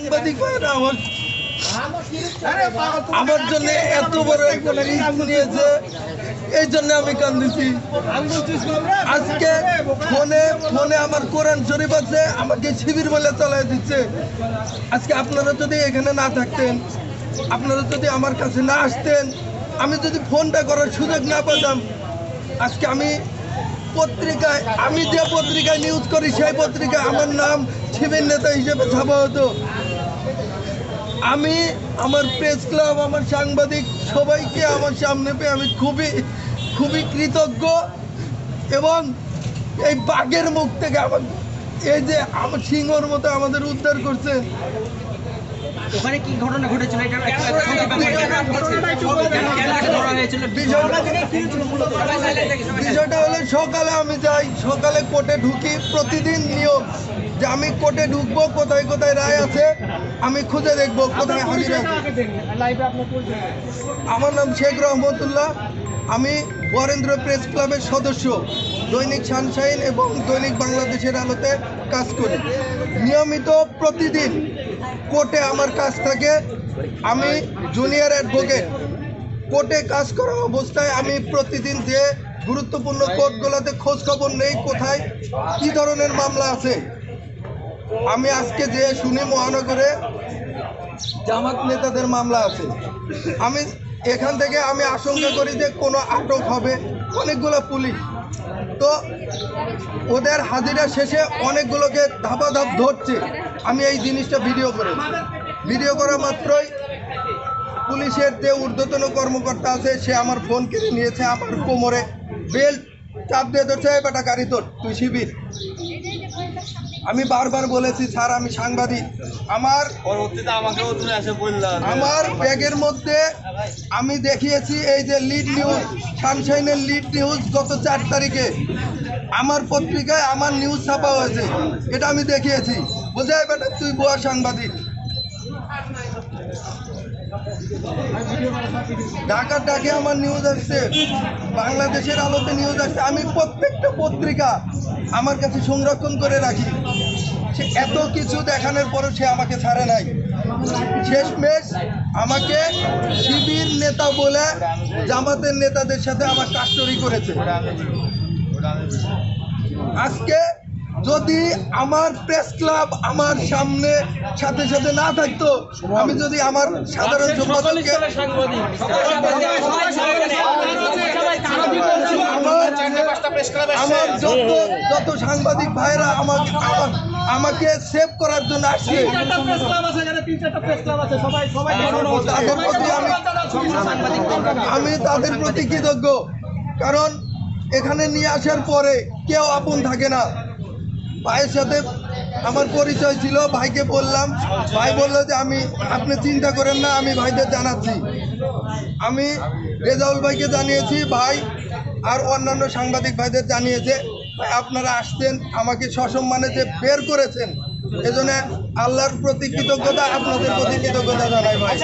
সাংবাদিক ভাইরা আমার জন্য এত বড় একটা রিস্ক নিয়েছে, এই জন্য আমি কান্দিছি। আজকে ফোনে ফোনে আমার কোরআন শরীফ আছে, আমাকে শিবির বলে চালাই দিচ্ছে। আজকে আপনারা যদি এখানে না থাকতেন, আপনারা যদি আমার কাছে না আসতেন, আমি যদি ফোনটা করার সুযোগ না পেতাম, আজকে আমি পত্রিকায়, আমি যে পত্রিকায় নিউজ করি সেই পত্রিকায় আমার নাম শিবির নেতা হিসেবে ছাপা হতো। আমি আমার প্রেস ক্লাব, আমার সাংবাদিক সবাইকে আমার সামনে পেয়ে আমি খুবই কৃতজ্ঞ। এবং এই বাঘের মুখ থেকে আমার এই যে আমার সিংহর মতো আমাদের উদ্ধার করছে। ওখানে কি ঘটনা ঘটেছিল? বিষয়টা হলো, সকালে আমি যাই, সকালে কোর্টে ঢুকি, প্রতিদিন নিয়ম যে আমি কোর্টে ঢুকবো, কোথায় কোথায় রায় আছে আমি খুঁজে দেখবো, কোথায় হাজির আছে। আমার নাম শেখ রহমতুল্লাহ, আমি বরেন্দ্র প্রেস ক্লাবের সদস্য, দৈনিক সানশাইন এবং দৈনিক বাংলাদেশের আলোতে কাজ করি। নিয়মিত প্রতিদিন কোর্টে আমার কাজ থাকে। আমি জুনিয়র অ্যাডভোকেট, কোর্টে কাজ করা অবস্থায় আমি প্রতিদিন যে গুরুত্বপূর্ণ কোর্টগুলোতে খোঁজ খবর নেই, কোথায় কী ধরনের মামলা আছে। আমি আজকে যে শুনি মহানগরে জামাত নেতাদের মামলা আছে, আমি এখান থেকে আমি আশঙ্কা করি যে কোনো আটক হবে। অনেকগুলো পুলিশ তো ওদের হাজিরা শেষে অনেকগুলোকে ধাপাধাপ ধরছে। আমি এই জিনিসটা ভিডিও করা মাত্রই পুলিশের যে ঊর্ধ্বতন কর্মকর্তা আছে সে আমার ফোন কেড়ে নিয়েছে, আমার কোমরে বেল্ট চাপ দিয়ে ধরছে, বেটা গাড়ি তোর, তুই শিবির। আমি বারবার বলেছি, স্যার আমি সাংবাদিক। আমার ব্যাগের মধ্যে আমি দেখিয়েছি এই যে লিড নিউজ, সানশাইনের লিড নিউজ গত 4 তারিখে আমার পত্রিকায় আমার নিউজ ছাপা হয়েছে, এটা আমি দেখিয়েছি। বোঝাই বেটা তুই ভুয়া সাংবাদিক। ঢাকার ডাকে আমার নিউজ আসছে, বাংলাদেশের আলোতে নিউজ আসছে। আমি প্রত্যেকটা পত্রিকা আমার কাছে সংরক্ষণ করে রাখি। সে এত কিছু দেখানোর পরও সে আমাকে ছাড়ে নাই। শেষমেশ আমাকে শিবির নেতা বলে জামাতের নেতাদের সাথে আমার কাস্টরি করেছে। আজকে যদি আমার প্রেস ক্লাব আমার সামনে সাথে সাথে না থাকতো, আমি যদি আমার সাধারণ সম্পাদককে, আমার যত সাংবাদিক ভাইরা আমাকে সেভ করার জন্য আসছে, আমি তাদের প্রতি কৃতজ্ঞ। কারণ এখানে নিয়ে আসার পরে কেউ আপন থাকে না। ভাইয়ের সাথে আমার পরিচয় ছিল, ভাইকে বললাম, ভাই বললো যে আপনি চিন্তা করেন না, আমি ভাইদের জানাচ্ছি। আমি রেজাউল ভাইকে জানিয়েছি, ভাই আর অন্যান্য সাংবাদিক ভাইদের জানিয়েছে। আপনারা আসছেন, আমাকে সসম্মানে যে বের করেছেন, এজন্য আল্লাহর প্রতি কৃতজ্ঞতা, আপনাদের প্রতি কৃতজ্ঞতা জানাই ভাই।